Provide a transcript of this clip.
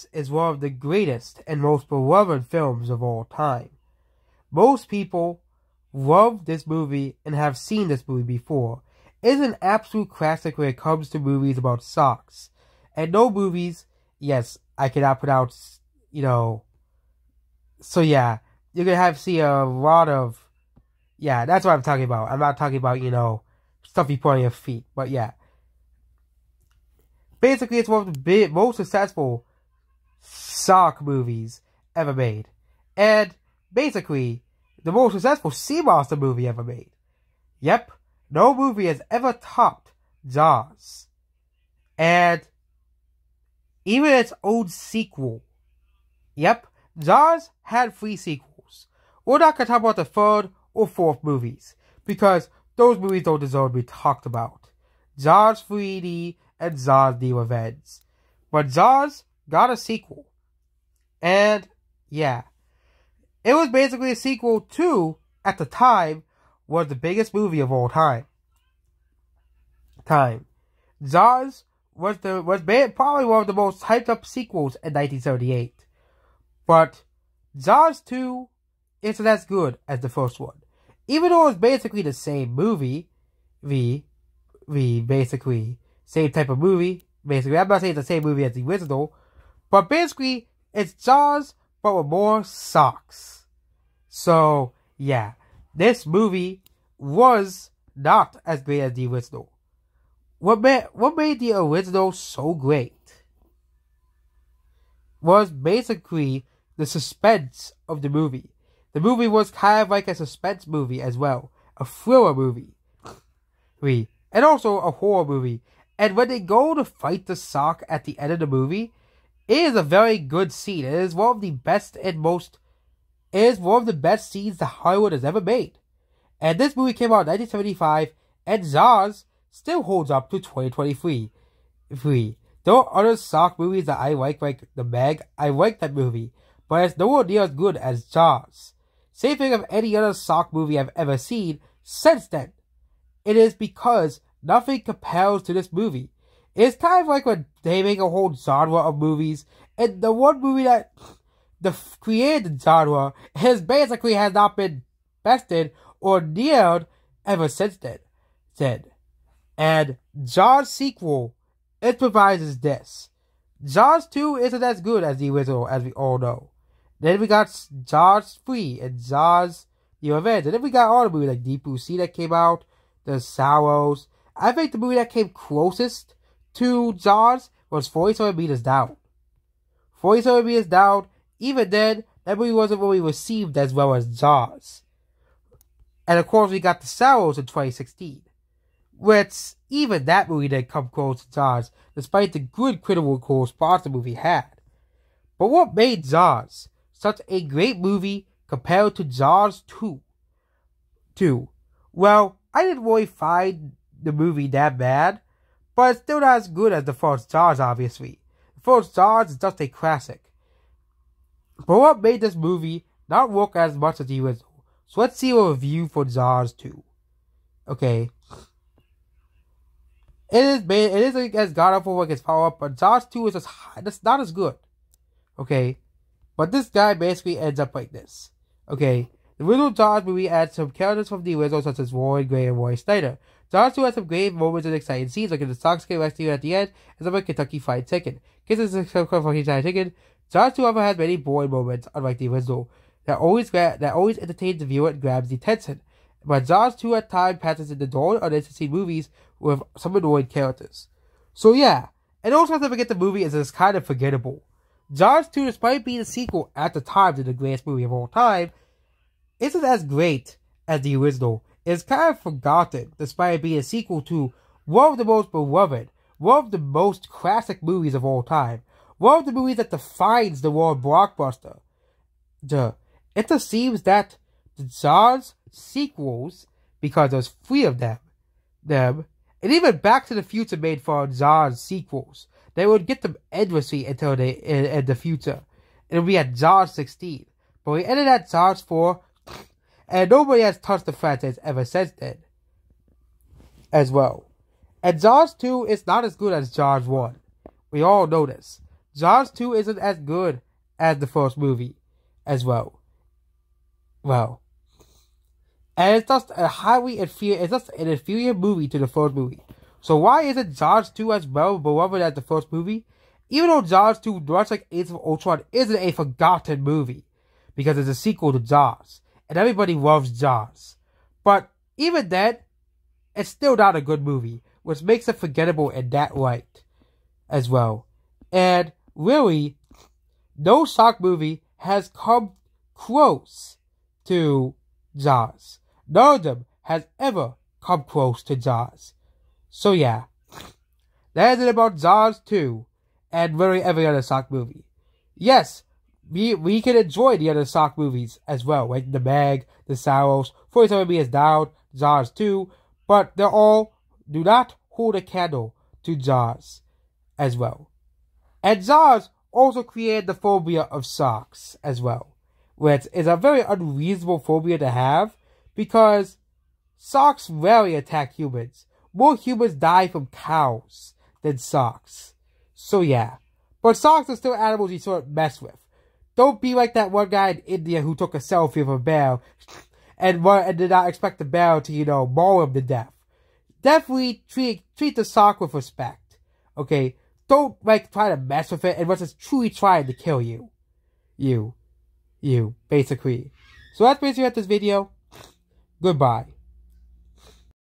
Jaws is one of the greatest and most beloved films of all time. Most people love this movie and have seen this movie before. It is an absolute classic when it comes to movies about socks. And no movies, yes, I cannot pronounce, so yeah, you're gonna have to see a lot of, yeah, that's what I'm talking about. I'm not talking about, stuff you put on your feet, but yeah. Basically, it's one of the most successful sock movies ever made. And basically, the most successful sea monster movie ever made. Yep, no movie has ever topped Jaws. And even its own sequel. Yep, Jaws had 3 sequels. We're not going to talk about the 3rd or 4th movies, because those movies don't deserve to be talked about. Jaws 3D and Jaws The Revenge. But Jaws got a sequel. And, yeah. It was basically a sequel to, at the time, was the biggest movie of all time. Jaws was probably one of the most hyped up sequels in 1978. But Jaws 2 isn't as good as the first one. Even though it's basically the same movie, basically same type of movie. Basically, I'm not saying it's the same movie as the original, but basically it's Jaws but with more socks. So yeah, this movie was not as great as the original. What made the original so great was basically the suspense of the movie. The movie was kind of like a suspense movie as well, a thriller movie, and also a horror movie. And when they go to fight the sock at the end of the movie, it is a very good scene. It is one of the best scenes that Hollywood has ever made. And this movie came out in 1975, and Jaws still holds up to 2023. There are other sock movies that I like The Meg. I like that movie, but it's nowhere near as good as Jaws. Same thing of any other sock movie I've ever seen since then. It is because nothing compares to this movie. It's kind of like when they make a whole genre of movies, and the one movie that created the genre has not been bested or neared ever since then. And Jaws sequel improvises this. Jaws 2 isn't as good as the original, as we all know. Then we got Jaws 3 and Jaws The Revenge. And then we got other movies like Deep Blue Sea that came out, The Sorrows. I think the movie that came closest to Jaws was 47 Meters Down. 47 Meters Down, even then, that movie wasn't really received as well as Jaws. And of course, we got The Sorrows in 2016. Which, even that movie didn't come close to Jaws, despite the good critical response the movie had. But what made Jaws such a great movie compared to Jaws 2? Well, I didn't really find the movie that bad, but it's still not as good as the first Jaws, obviously. The first Jaws is just a classic. But what made this movie not work as much as the original? So let's see a review for Jaws 2. Okay. It is as god awful like its follow-up, but Jaws 2 is that's not as good. Okay. But this guy basically ends up like this. Okay. The original Jaws movie adds some characters from the original, such as Roy Gray and Roy Snyder. Jaws 2 has some great moments and exciting scenes, like in the Sox game rescue at the end, and some like Kentucky Fried Chicken. Kisses and fucking Fried Chicken. Jaws 2, however, has many boring moments, unlike the original, that always entertains the viewer and grabs the attention. But Jaws 2 at times passes in the dull, uninteresting movies with some annoying characters. So yeah, and also don't forget the movie is kind of forgettable. Jaws 2, despite being a sequel at the time to the greatest movie of all time, isn't as great as the original. It's kind of forgotten, despite being a sequel to one of the most beloved, one of the most classic movies of all time, one of the movies that defines the world blockbuster. It just seems that the Jaws sequels, because there's 3 of them, and even Back to the Future made for Jaws sequels, they would get them endlessly until they in the future. It'll be at Jaws 16, but we ended at Jaws 4, and nobody has touched the franchise ever since then, as well. And Jaws 2 is not as good as Jaws 1. We all know this. Jaws 2 isn't as good as the first movie as well. Well, and it's just an inferior movie to the first movie. So why isn't Jaws 2 as well beloved as the first movie? Even though Jaws 2, much like Age of Ultron, isn't a forgotten movie, because it's a sequel to Jaws, and everybody loves Jaws. But even then, it's still not a good movie, which makes it forgettable in that light as well. And really, no shark movie has come close to Jaws. None of them has ever come close to Jaws. So yeah, that is it about Jaws 2, and really every other shark movie. Yes, we can enjoy the other shark movies as well, like The Meg, The Sallows, 47 Meters Down, Jaws 2, but they all do not hold a candle to Jaws as well. And Jaws also created the phobia of sharks as well, which is a very unreasonable phobia to have, because sharks rarely attack humans. More humans die from cows than sharks. So yeah. But sharks are still animals you sort of mess with. Don't be like that one guy in India who took a selfie of a bear and did not expect the bear to, maul him to death. Definitely treat the shark with respect. Okay? Don't, try to mess with it unless it's truly trying to kill you. You, basically. So that's basically it this video. Goodbye.